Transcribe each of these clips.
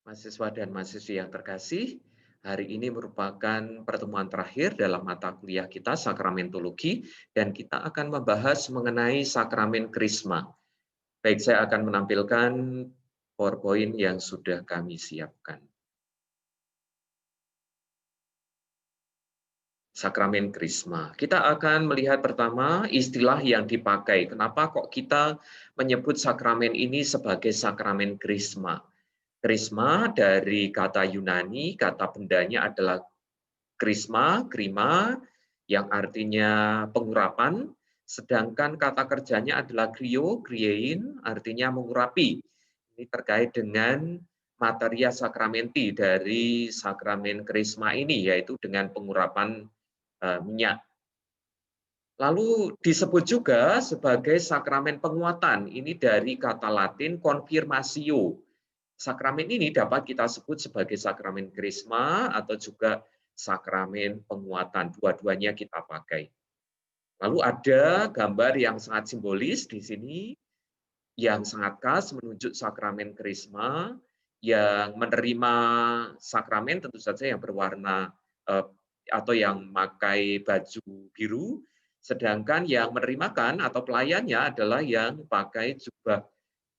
Mahasiswa dan mahasiswi yang terkasih, hari ini merupakan pertemuan terakhir dalam mata kuliah kita sakramentologi dan kita akan membahas mengenai sakramen Krisma. Baik, saya akan menampilkan PowerPoint yang sudah kami siapkan. Sakramen Krisma. Kita akan melihat pertama istilah yang dipakai. Kenapa kok kita menyebut sakramen ini sebagai sakramen Krisma? Krisma dari kata Yunani, kata bendanya adalah krisma, krima, yang artinya pengurapan, sedangkan kata kerjanya adalah krio, kriein, artinya mengurapi. Ini terkait dengan materia sakramenti dari sakramen krisma ini, yaitu dengan pengurapan minyak. Lalu disebut juga sebagai sakramen penguatan. Ini dari kata Latin confirmatio. Sakramen ini dapat kita sebut sebagai sakramen krisma atau juga sakramen penguatan. Dua-duanya kita pakai. Lalu ada gambar yang sangat simbolis di sini, yang sangat khas menunjuk sakramen krisma, yang menerima sakramen tentu saja yang berwarna atau yang memakai baju biru, sedangkan yang menerimakan atau pelayannya adalah yang pakai jubah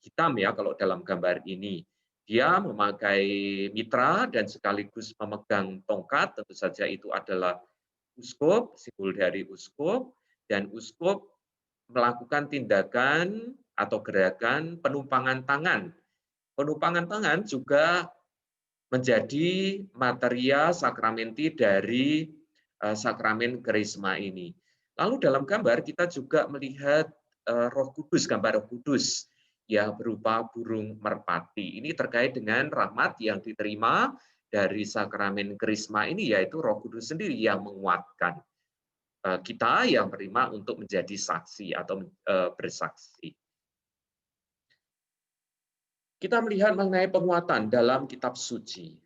hitam ya kalau dalam gambar ini. Dia memakai mitra dan sekaligus memegang tongkat, tentu saja itu adalah uskup, simbol dari uskup, dan uskup melakukan tindakan atau gerakan penumpangan tangan. Penumpangan tangan juga menjadi materia sakramenti dari sakramen Krisma ini. Lalu dalam gambar kita juga melihat Roh Kudus, gambar Roh Kudus yang berupa burung merpati. Ini terkait dengan rahmat yang diterima dari sakramen Krisma ini, yaitu Roh Kudus sendiri yang menguatkan kita yang menerima untuk menjadi saksi atau bersaksi. Kita melihat mengenai penguatan dalam kitab suci.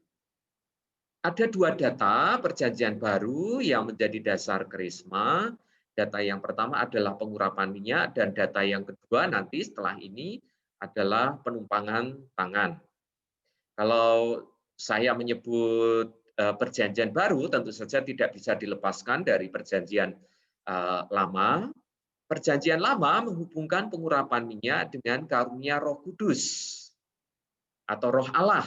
Ada dua data perjanjian baru yang menjadi dasar Krisma. Data yang pertama adalah pengurapan minyak dan data yang kedua nanti setelah ini adalah penumpangan tangan. Kalau saya menyebut perjanjian baru, tentu saja tidak bisa dilepaskan dari perjanjian lama. Perjanjian lama menghubungkan pengurapan minyak dengan karunia Roh Kudus atau Roh Allah.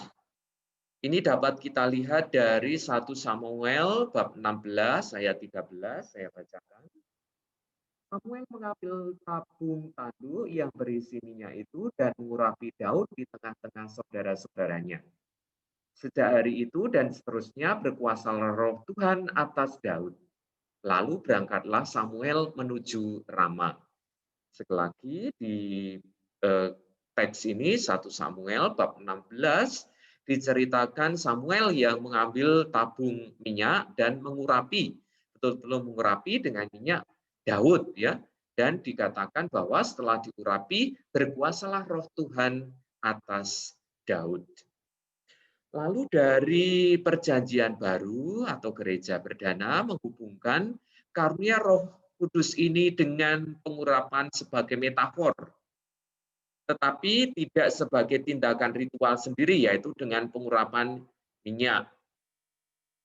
Ini dapat kita lihat dari 1 Samuel bab 16 ayat 13, saya bacakan. Samuel mengambil tabung tanduk yang berisi minyak itu dan mengurapi Daud di tengah-tengah saudara-saudaranya. Sejak hari itu dan seterusnya berkuasalah Roh Tuhan atas Daud. Lalu berangkatlah Samuel menuju Rama. Sekali lagi di teks ini 1 Samuel bab 16 diceritakan Samuel yang mengambil tabung minyak dan mengurapi, betul-betul mengurapi dengan minyak Daud ya, dan dikatakan bahwa setelah diurapi berkuasalah Roh Tuhan atas Daud. Lalu dari perjanjian baru atau gereja perdana menghubungkan karunia Roh Kudus ini dengan pengurapan sebagai metafor, tetapi tidak sebagai tindakan ritual sendiri, yaitu dengan pengurapan minyak.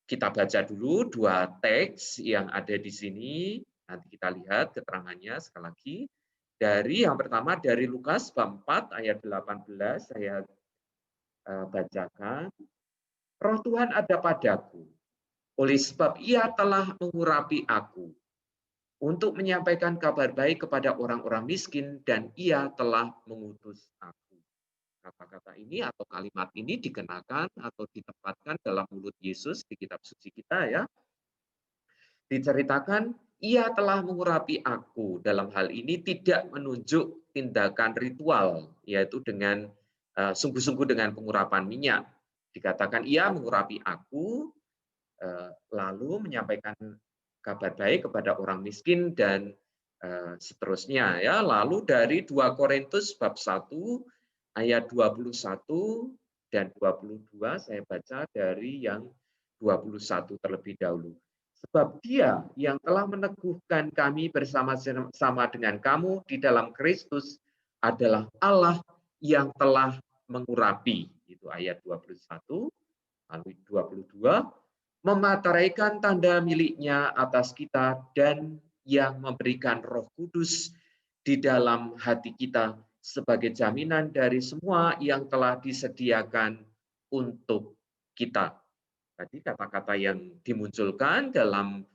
Kita baca dulu dua teks yang ada di sini, nanti kita lihat keterangannya sekali lagi. Dari yang pertama dari Lukas bab 4 ayat 18, saya bacakan. Roh Tuhan ada padaku, oleh sebab Ia telah mengurapi aku untuk menyampaikan kabar baik kepada orang-orang miskin dan Ia telah mengutus aku. Kata-kata ini atau kalimat ini dikenakan atau ditempatkan dalam mulut Yesus di kitab suci kita ya. Diceritakan Ia telah mengurapi aku. Dalam hal ini tidak menunjuk tindakan ritual, yaitu dengan sungguh-sungguh dengan pengurapan minyak. Dikatakan Ia mengurapi aku, lalu menyampaikan kabar baik kepada orang miskin dan seterusnya ya. Lalu dari 2 Korintus bab 1 ayat 21 dan 22 saya baca dari yang 21 terlebih dahulu. Sebab Dia yang telah meneguhkan kami bersama-sama dengan kamu di dalam Kristus adalah Allah yang telah mengurapi Itu ayat 21, lalu 22, memateraikan tanda miliknya atas kita dan yang memberikan Roh Kudus di dalam hati kita sebagai jaminan dari semua yang telah disediakan untuk kita. Tadi kata-kata yang dimunculkan dalam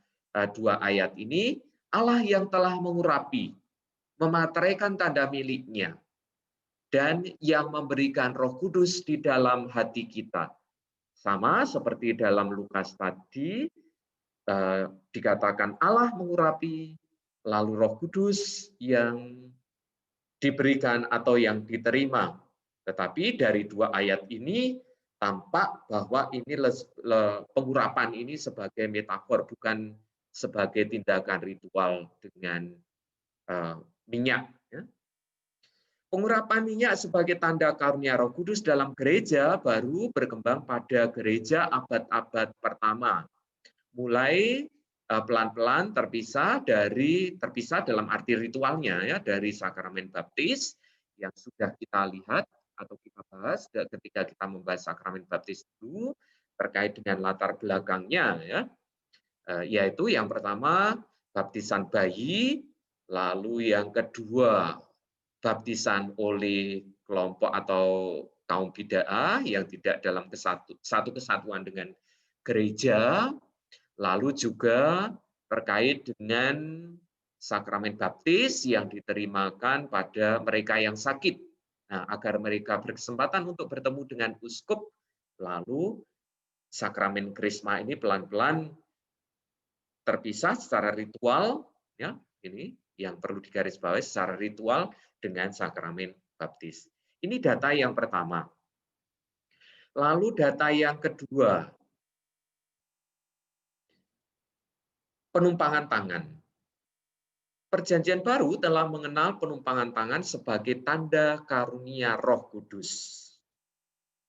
dua ayat ini, Allah yang telah mengurapi, memateraikan tanda miliknya, dan yang memberikan Roh Kudus di dalam hati kita. Sama seperti dalam Lukas tadi, dikatakan Allah mengurapi, lalu Roh Kudus yang diberikan atau yang diterima. Tetapi dari dua ayat ini tampak bahwa ini pengurapan ini sebagai metafor, bukan sebagai tindakan ritual dengan minyak. Pengurapan minyak sebagai tanda karunia Roh Kudus dalam gereja baru berkembang pada gereja abad-abad pertama. Mulai pelan-pelan terpisah dalam arti ritualnya ya, dari sakramen baptis yang sudah kita lihat atau kita bahas ketika kita membahas sakramen baptis dulu terkait dengan latar belakangnya ya. Yaitu yang pertama baptisan bayi, lalu yang kedua baptisan oleh kelompok atau kaum bid'ah yang tidak dalam satu kesatuan dengan gereja, lalu juga terkait dengan sakramen baptis yang diterimakan pada mereka yang sakit. Nah, agar mereka berkesempatan untuk bertemu dengan uskup, lalu sakramen krisma ini pelan-pelan terpisah secara ritual, ya, ini yang perlu digarisbawahi secara ritual dengan sakramen baptis. Ini data yang pertama. Lalu data yang kedua, penumpangan tangan. Perjanjian Baru telah mengenal penumpangan tangan sebagai tanda karunia Roh Kudus.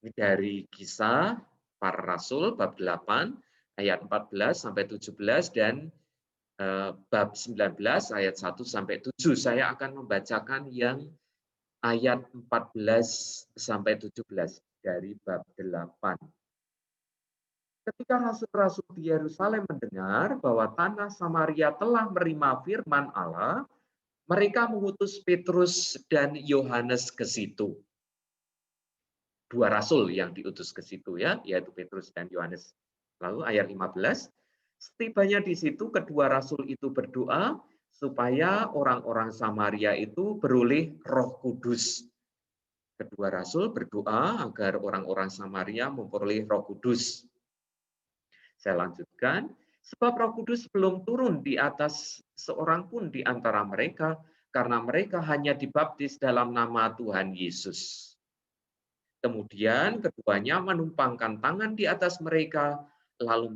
Ini dari Kisah Para Rasul bab 8 ayat 14 sampai 17 dan bab 19 ayat 1 sampai 7. Saya akan membacakan yang ayat 14 sampai 17 dari bab 8. Ketika rasul-rasul di Yerusalem mendengar bahwa tanah Samaria telah menerima firman Allah, mereka mengutus Petrus dan Yohanes ke situ. Dua rasul yang diutus ke situ ya, yaitu Petrus dan Yohanes. Lalu ayat 15, setibanya di situ kedua rasul itu berdoa supaya orang-orang Samaria itu beroleh Roh Kudus. Kedua rasul berdoa agar orang-orang Samaria memperoleh Roh Kudus. Saya lanjutkan, sebab Roh Kudus belum turun di atas seorang pun di antara mereka, karena mereka hanya dibaptis dalam nama Tuhan Yesus. Kemudian keduanya menumpangkan tangan di atas mereka, lalu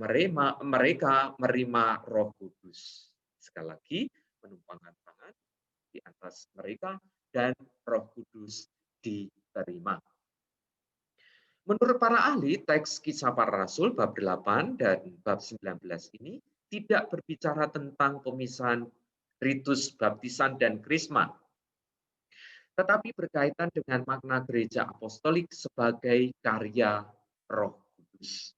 mereka menerima Roh Kudus. Sekali lagi, menumpangkan tangan di atas mereka dan Roh Kudus diterima. Menurut para ahli, teks Kisah Para Rasul bab 8 dan bab 19 ini tidak berbicara tentang pemisahan ritus baptisan dan krisma, tetapi berkaitan dengan makna gereja apostolik sebagai karya Roh Kudus.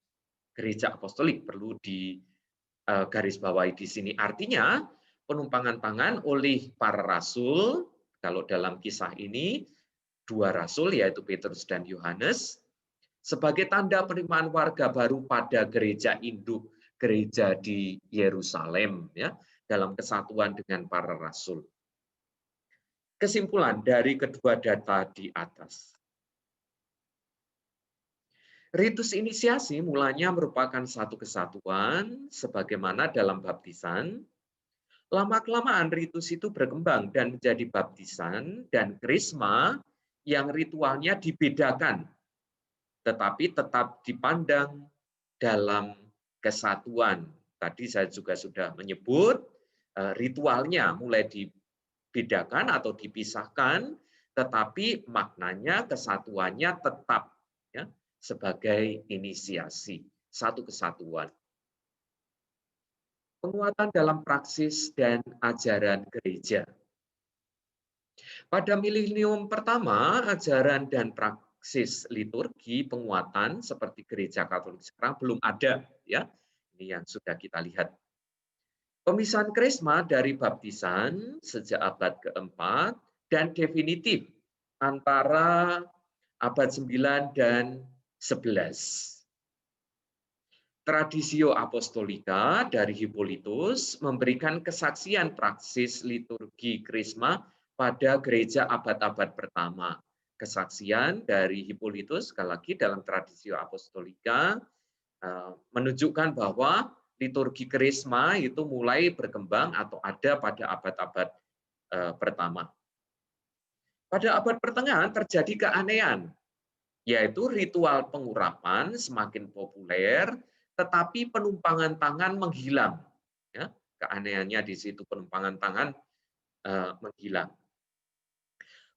Gereja apostolik perlu digarisbawahi di sini. Artinya, penumpangan tangan oleh para rasul, kalau dalam kisah ini, dua rasul yaitu Petrus dan Yohanes, sebagai tanda penerimaan warga baru pada gereja induk, gereja di Yerusalem, ya, dalam kesatuan dengan para rasul. Kesimpulan dari kedua data di atas. Ritus inisiasi mulanya merupakan satu kesatuan, sebagaimana dalam baptisan. Lama-kelamaan ritus itu berkembang dan menjadi baptisan dan krisma yang ritualnya dibedakan, tetapi tetap dipandang dalam kesatuan. Tadi saya juga sudah menyebut ritualnya mulai dibedakan atau dipisahkan, tetapi maknanya kesatuannya tetap ya, sebagai inisiasi, satu kesatuan. Penguatan dalam praksis dan ajaran gereja. Pada milenium pertama, ajaran dan praksis liturgi penguatan seperti gereja Katolik sekarang belum ada, ya. Ini yang sudah kita lihat. Pemisahan krisma dari baptisan sejak abad keempat dan definitif antara abad 9 dan 11. Tradisio Apostolika dari Hippolytus memberikan kesaksian praksis liturgi krisma pada gereja abad-abad pertama. Kesaksian dari Hippolytus, sekali lagi dalam Tradisio Apostolika, menunjukkan bahwa liturgi krisma itu mulai berkembang atau ada pada abad-abad pertama. Pada abad pertengahan terjadi keanehan, yaitu ritual pengurapan semakin populer, tetapi penumpangan tangan menghilang. Ya, keanehannya di situ penumpangan tangan menghilang.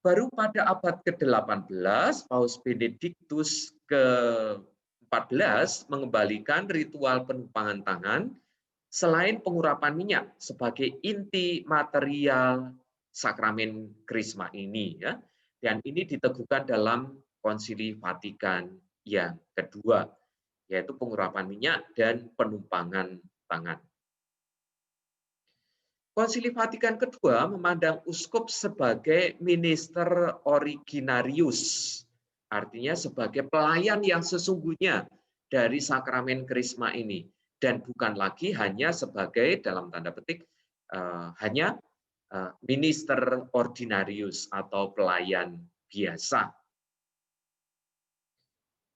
Baru pada abad ke-18, Paus Benediktus ke-14 mengembalikan ritual penumpangan tangan selain pengurapan minyak sebagai inti material sakramen krisma ini, ya. Dan ini diteguhkan dalam Konsili Vatikan yang kedua, yaitu pengurapan minyak dan penumpangan tangan. Konsili Vatikan kedua memandang uskup sebagai minister originarius, artinya sebagai pelayan yang sesungguhnya dari sakramen krisma ini, dan bukan lagi hanya sebagai dalam tanda petik hanya minister ordinarius atau pelayan biasa.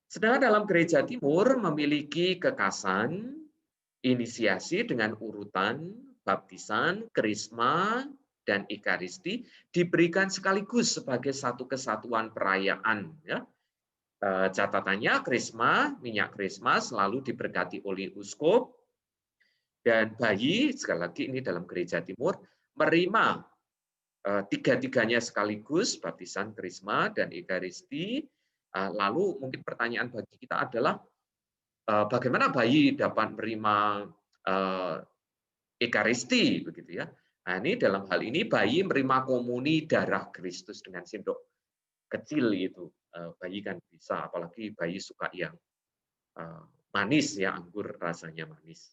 Sedangkan dalam gereja timur memiliki kekasan inisiasi dengan urutan baptisan, krisma, dan ekaristi diberikan sekaligus sebagai satu kesatuan perayaan. Ya. Catatannya krisma, minyak krisma selalu diberkati oleh uskup, dan bayi, sekali lagi ini dalam gereja timur, menerima tiga-tiganya sekaligus, baptisan, krisma, dan ekaristi. Lalu mungkin pertanyaan bagi kita adalah, bagaimana bayi dapat menerima ekaristi, begitu ya? Nah, ini dalam hal ini bayi menerima komuni darah Kristus dengan sendok kecil itu. Bayi kan bisa, apalagi bayi suka yang manis ya, anggur rasanya manis.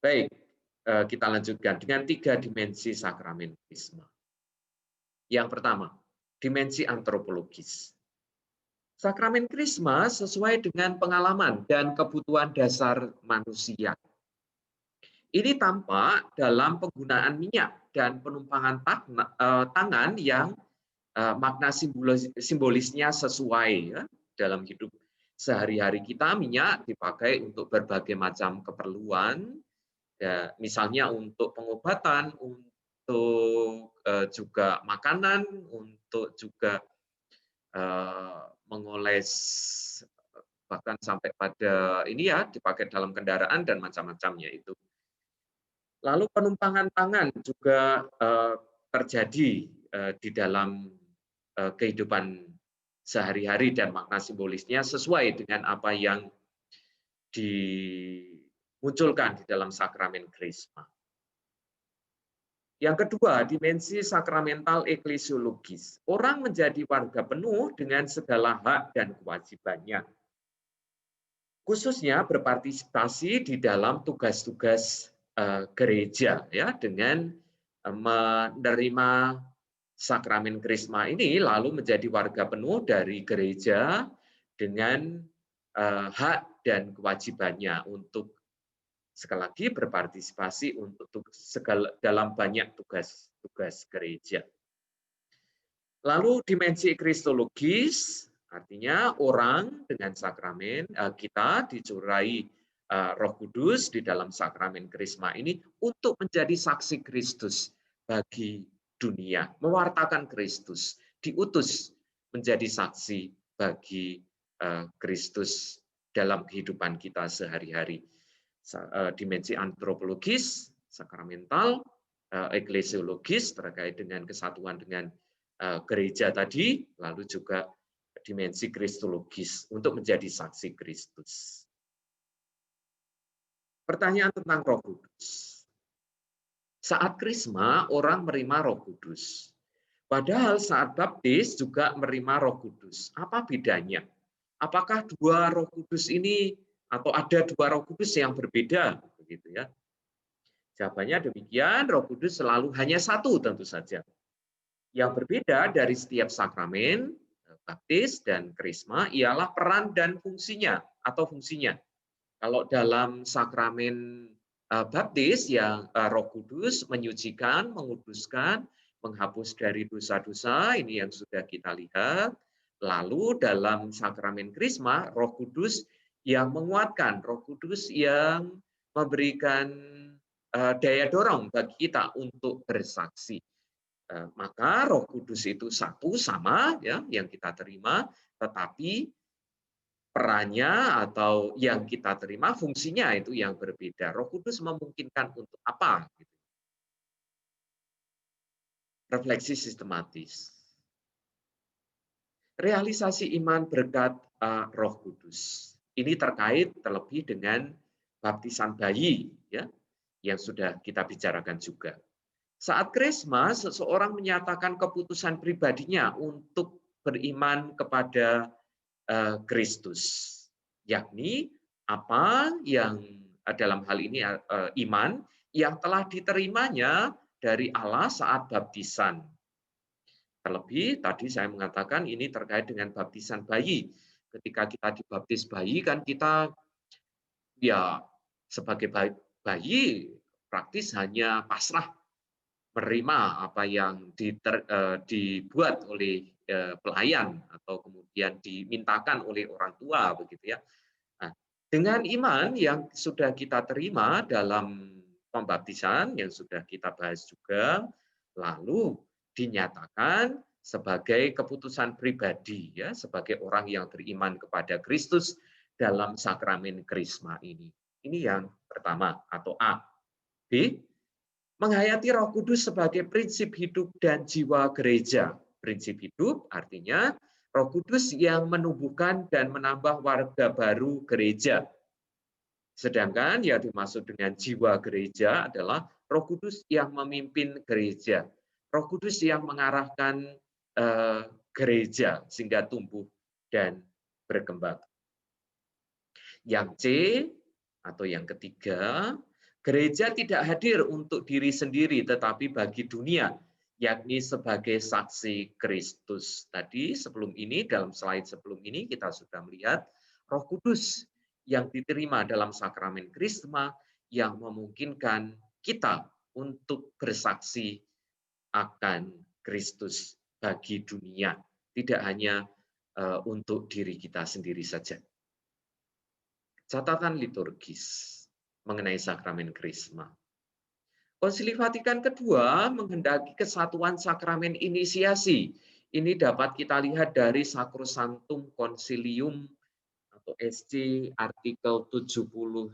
Baik, kita lanjutkan dengan 3 dimensi sakramen krisma. Yang pertama, dimensi antropologis. Sakramen krisma sesuai dengan pengalaman dan kebutuhan dasar manusia. Ini tampak dalam penggunaan minyak dan penumpangan tangan yang makna simbolisnya sesuai, ya. Dalam hidup sehari-hari kita minyak dipakai untuk berbagai macam keperluan, ya, misalnya untuk pengobatan, untuk juga makanan, untuk juga mengoles, bahkan sampai pada ini ya dipakai dalam kendaraan dan macam-macamnya itu. Lalu penumpangan tangan juga terjadi di dalam kehidupan sehari-hari dan makna simbolisnya sesuai dengan apa yang dimunculkan di dalam sakramen krisma. Yang kedua, dimensi sakramental eklesiologis. Orang menjadi warga penuh dengan segala hak dan kewajibannya, khususnya berpartisipasi di dalam tugas-tugas gereja, ya, dengan menerima sakramen krisma ini lalu menjadi warga penuh dari gereja dengan hak dan kewajibannya untuk sekali lagi berpartisipasi untuk dalam banyak tugas-tugas gereja. Lalu dimensi kristologis, artinya orang dengan sakramen kita dicurai Roh Kudus di dalam sakramen krisma ini untuk menjadi saksi Kristus bagi dunia, mewartakan Kristus, diutus menjadi saksi bagi Kristus dalam kehidupan kita sehari-hari. Dimensi antropologis, sakramental, eklesiologis terkait dengan kesatuan dengan gereja tadi, lalu juga dimensi kristologis untuk menjadi saksi Kristus. Pertanyaan tentang Roh Kudus. Saat krisma, orang menerima Roh Kudus. Padahal saat baptis juga menerima Roh Kudus. Apa bedanya? Apakah dua Roh Kudus ini atau ada dua Roh Kudus yang berbeda? Begitu ya. Jawabannya demikian, Roh Kudus selalu hanya satu tentu saja. Yang berbeda dari setiap sakramen, baptis dan krisma ialah peran dan fungsinya atau fungsinya. Kalau dalam sakramen baptis yang Roh Kudus menyucikan, menguduskan, menghapus dari dosa-dosa, ini yang sudah kita lihat. Lalu dalam sakramen krisma, Roh Kudus yang menguatkan, Roh Kudus yang memberikan daya dorong bagi kita untuk bersaksi. Maka Roh Kudus itu satu sama ya yang kita terima, tetapi perannya atau yang kita terima fungsinya itu yang berbeda. Roh Kudus memungkinkan untuk apa? Refleksi sistematis. Realisasi iman berkat Roh Kudus. Ini terkait terlebih dengan baptisan bayi ya yang sudah kita bicarakan juga. Saat Krisma, seseorang menyatakan keputusan pribadinya untuk beriman kepada Kristus, yakni apa yang dalam hal ini iman yang telah diterimanya dari Allah saat baptisan. Terlebih tadi saya mengatakan ini terkait dengan baptisan bayi. Ketika kita dibaptis bayi kan kita ya sebagai bayi praktis hanya pasrah menerima apa yang dibuat oleh pelayan atau kemudian dimintakan oleh orang tua begitu ya. Nah, dengan iman yang sudah kita terima dalam pembaptisan yang sudah kita bahas juga, lalu dinyatakan sebagai keputusan pribadi ya, sebagai orang yang beriman kepada Kristus dalam sakramen Krisma ini. Ini yang pertama atau A. B, menghayati Roh Kudus sebagai prinsip hidup dan jiwa gereja. Prinsip hidup artinya Roh Kudus yang menumbuhkan dan menambah warga baru gereja. Sedangkan yang dimaksud dengan jiwa gereja adalah Roh Kudus yang memimpin gereja. Roh Kudus yang mengarahkan gereja sehingga tumbuh dan berkembang. Yang C atau yang ketiga, gereja tidak hadir untuk diri sendiri tetapi bagi dunia, yakni sebagai saksi Kristus. Tadi sebelum ini, dalam slide sebelum ini kita sudah melihat Roh Kudus yang diterima dalam sakramen Krisma yang memungkinkan kita untuk bersaksi akan Kristus bagi dunia, tidak hanya untuk diri kita sendiri saja. Catatan liturgis mengenai sakramen Krisma. Konsili Vatikan kedua menghendaki kesatuan sakramen inisiasi. Ini dapat kita lihat dari Sacrosanctum Concilium atau SC artikel 71.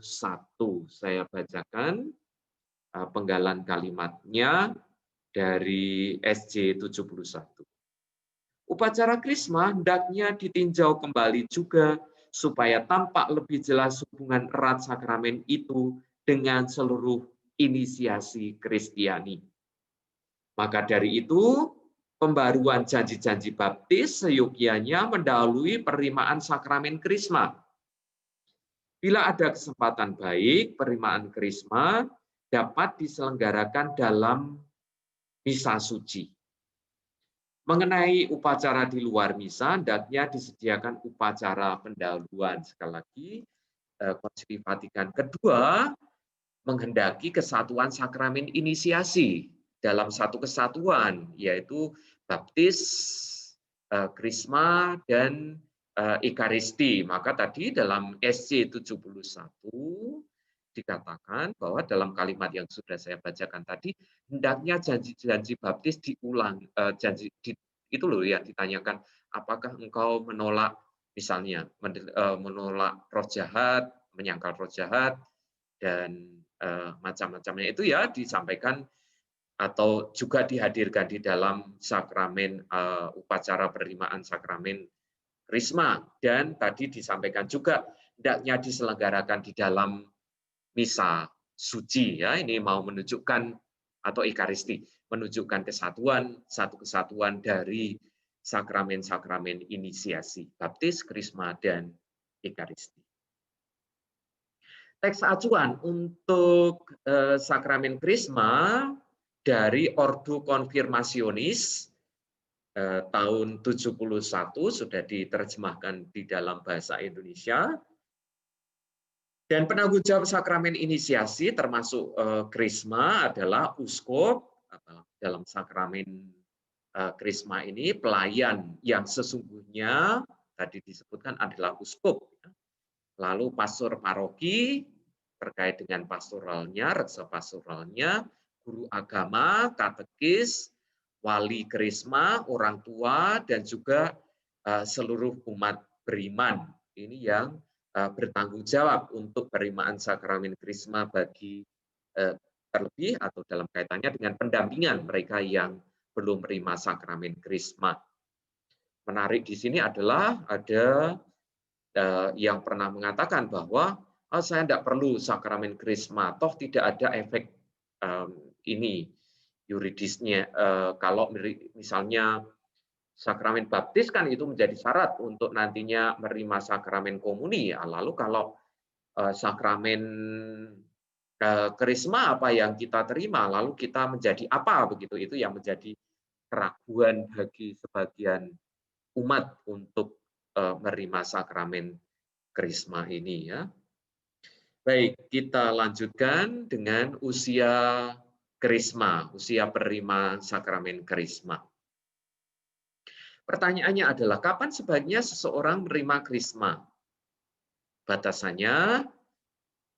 Saya bacakan penggalan kalimatnya dari SC 71. Upacara Krisma hendaknya ditinjau kembali juga supaya tampak lebih jelas hubungan erat sakramen itu dengan seluruh inisiasi Kristiani. Maka dari itu, pembaruan janji-janji baptis seyogyanya mendahului penerimaan sakramen Krisma. Bila ada kesempatan baik, penerimaan Krisma dapat diselenggarakan dalam misa suci. Mengenai upacara di luar misa, hendaknya disediakan upacara pendahuluan. Sekali lagi, Konsili Vatikan kedua menghendaki kesatuan sakramen inisiasi dalam satu kesatuan, yaitu baptis, krisma, dan ekaristi. Maka tadi dalam SC 71 dikatakan bahwa dalam kalimat yang sudah saya bacakan tadi, hendaknya janji-janji baptis diulang. Itu loh yang ditanyakan, apakah engkau menolak misalnya menolak roh jahat, menyangkal roh jahat, dan macam-macamnya itu ya disampaikan atau juga dihadirkan di dalam sakramen upacara penerimaan sakramen Krisma, dan tadi disampaikan juga hendaknya diselenggarakan di dalam misa suci ya. Ini mau menunjukkan atau ekaristi, menunjukkan satu kesatuan dari sakramen-sakramen inisiasi, baptis, krisma, dan ekaristi. Teks acuan untuk sakramen krisma dari Ordo Konfirmasionis tahun 71 sudah diterjemahkan di dalam bahasa Indonesia. Dan penanggung jawab sakramen inisiasi termasuk krisma adalah uskup. Dalam sakramen krisma ini pelayan yang sesungguhnya tadi disebutkan adalah uskup. Lalu pastor paroki terkait dengan pastoralnya, reksa pastoralnya, guru agama, katekis, wali krisma, orang tua, dan juga seluruh umat beriman. Ini yang bertanggung jawab untuk penerimaan sakramen krisma bagi terlebih atau dalam kaitannya dengan pendampingan mereka yang belum menerima sakramen krisma. Menarik di sini adalah ada yang pernah mengatakan bahwa saya tidak perlu sakramen krisma, toh tidak ada efek ini yuridisnya. Kalau misalnya sakramen baptis kan itu menjadi syarat untuk nantinya menerima sakramen komuni. Lalu kalau sakramen krisma apa yang kita terima, lalu kita menjadi apa begitu? Itu yang menjadi keraguan bagi sebagian umat untuk menerima sakramen krisma ini ya. Baik, kita lanjutkan dengan usia krisma, usia penerima sakramen krisma. Pertanyaannya adalah kapan sebaiknya seseorang menerima krisma? Batasannya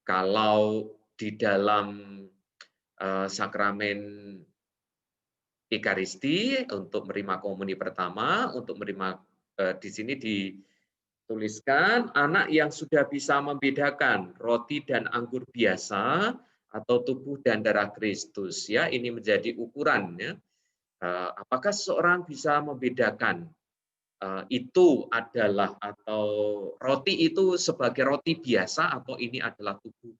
kalau di dalam sakramen ekaristi untuk menerima komuni pertama, untuk menerima di sini dituliskan anak yang sudah bisa membedakan roti dan anggur biasa atau tubuh dan darah Kristus ya, ini menjadi ukuran ya. Apakah seseorang bisa membedakan itu adalah atau roti itu sebagai roti biasa atau ini adalah tubuh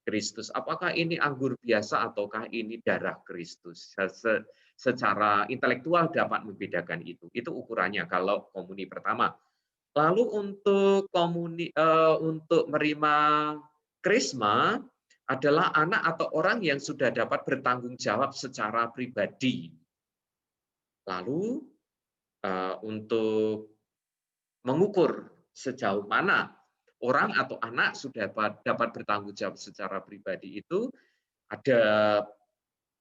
Kristus? Apakah ini anggur biasa ataukah ini darah Kristus? Secara intelektual dapat membedakan itu. Itu ukurannya kalau komuni pertama. Lalu untuk untuk menerima krisma adalah anak atau orang yang sudah dapat bertanggung jawab secara pribadi. Lalu untuk mengukur sejauh mana orang atau anak sudah dapat bertanggung jawab secara pribadi itu ada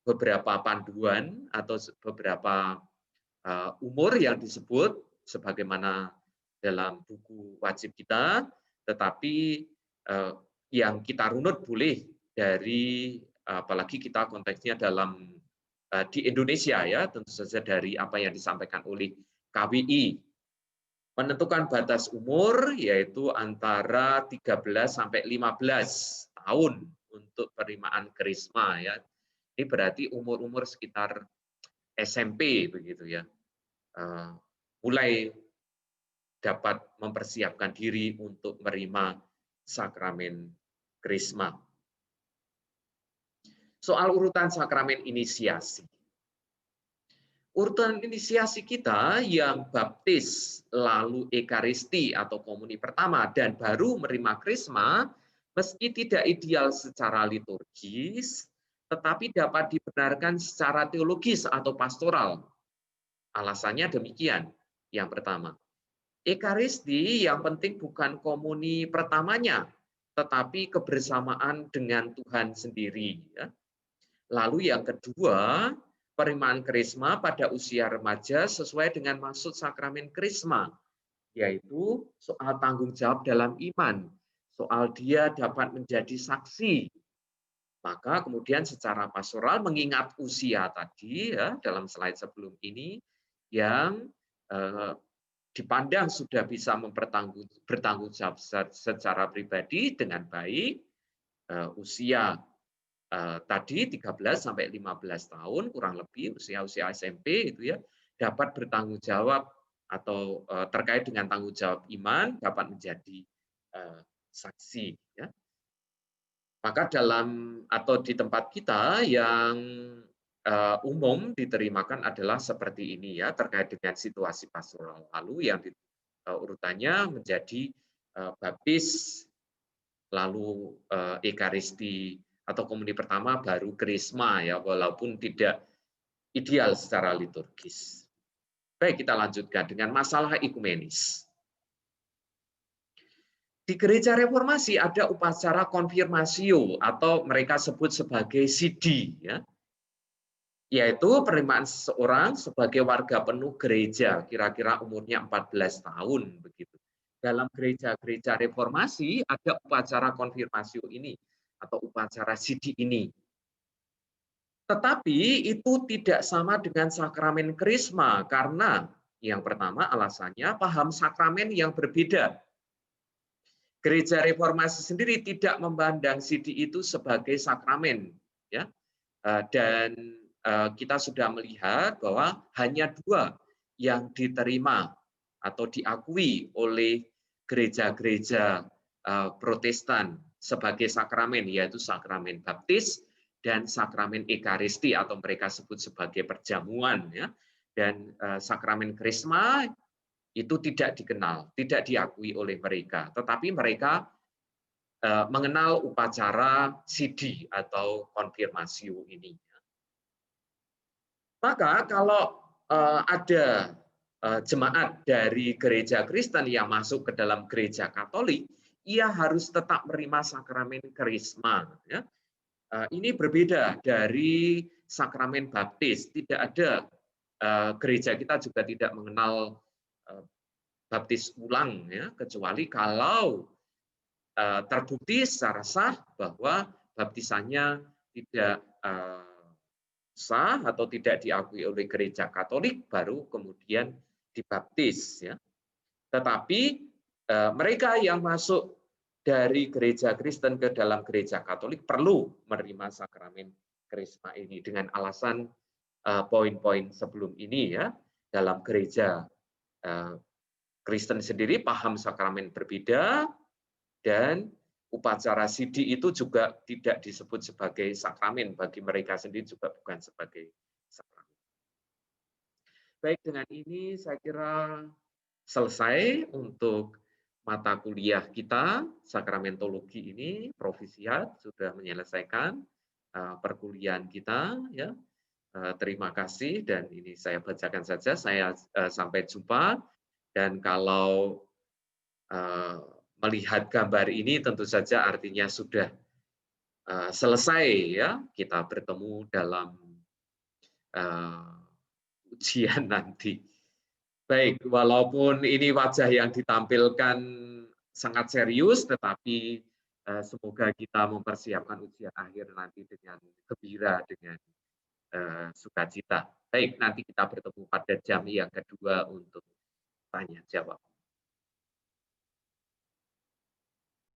beberapa panduan atau beberapa umur yang disebut sebagaimana dalam buku wajib kita, tetapi yang kita runut boleh dari apalagi kita konteksnya dalam di Indonesia ya, tentu saja dari apa yang disampaikan oleh KWI. Menentukan batas umur yaitu antara 13 sampai 15 tahun untuk penerimaan krisma ya. Ini berarti umur-umur sekitar SMP begitu ya. Mulai dapat mempersiapkan diri untuk menerima sakramen krisma. Soal urutan sakramen inisiasi. Urutan inisiasi kita yang baptis, lalu ekaristi atau komuni pertama, dan baru menerima krisma, meski tidak ideal secara liturgis, tetapi dapat dibenarkan secara teologis atau pastoral. Alasannya demikian. Yang pertama, ekaristi yang penting bukan komuni pertamanya, tetapi kebersamaan dengan Tuhan sendiri. Lalu yang kedua, penerimaan krisma pada usia remaja sesuai dengan maksud sakramen krisma, yaitu soal tanggung jawab dalam iman, soal dia dapat menjadi saksi. Maka kemudian secara pastoral mengingat usia tadi ya dalam slide sebelum ini yang dipandang sudah bisa bertanggung jawab secara pribadi dengan baik, usia tadi 13 sampai 15 tahun kurang lebih usia SMP itu ya dapat bertanggung jawab atau terkait dengan tanggung jawab iman dapat menjadi saksi ya. Maka dalam atau di tempat kita yang umum diterimakan adalah seperti ini ya, terkait dengan situasi pastoral. Lalu yang urutannya menjadi baptis, lalu ekaristi atau komuni pertama, baru krisma ya, walaupun tidak ideal secara liturgis. Baik, kita lanjutkan dengan masalah ekumenis. Di gereja reformasi ada upacara konfirmasio atau mereka sebut sebagai sidi ya. Yaitu penerimaan seseorang sebagai warga penuh gereja, kira-kira umurnya 14 tahun begitu. Dalam gereja-gereja reformasi ada upacara konfirmasio ini atau upacara sidi ini. Tetapi itu tidak sama dengan sakramen krisma karena yang pertama alasannya paham sakramen yang berbeda. Gereja reformasi sendiri tidak memandang sidi itu sebagai sakramen, ya. Dan kita sudah melihat bahwa hanya 2 yang diterima atau diakui oleh gereja-gereja Protestan sebagai sakramen, yaitu sakramen baptis dan sakramen ekaristi atau mereka sebut sebagai perjamuan ya. Dan sakramen krisma itu tidak dikenal, tidak diakui oleh mereka, tetapi mereka mengenal upacara sidi atau konfirmasio ini. Maka kalau ada jemaat dari gereja Kristen yang masuk ke dalam gereja Katolik, ia harus tetap menerima sakramen karisma. Ya. Ini berbeda dari sakramen baptis. Tidak ada gereja kita juga tidak mengenal baptis ulang, ya, kecuali kalau terbukti secara sah bahwa baptisannya tidak sah atau tidak diakui oleh gereja Katolik, baru kemudian dibaptis ya. Tetapi mereka yang masuk dari gereja Kristen ke dalam gereja Katolik perlu menerima sakramen krisma ini dengan alasan poin-poin sebelum ini ya. Dalam gereja Kristen sendiri paham sakramen berbeda dan upacara sidi itu juga tidak disebut sebagai sakramen, bagi mereka sendiri juga bukan sebagai sakramen. Baik, dengan ini saya kira selesai untuk mata kuliah kita, sakramentologi ini, Profisiat sudah menyelesaikan perkuliahan kita. Ya. Terima kasih, dan ini saya bacakan saja, saya sampai jumpa, dan kalau melihat gambar ini tentu saja artinya sudah selesai ya, kita bertemu dalam ujian nanti. Baik, walaupun ini wajah yang ditampilkan sangat serius, tetapi semoga kita mempersiapkan ujian akhir nanti dengan gembira, dengan sukacita. Baik, nanti kita bertemu pada jam yang kedua untuk tanya jawab.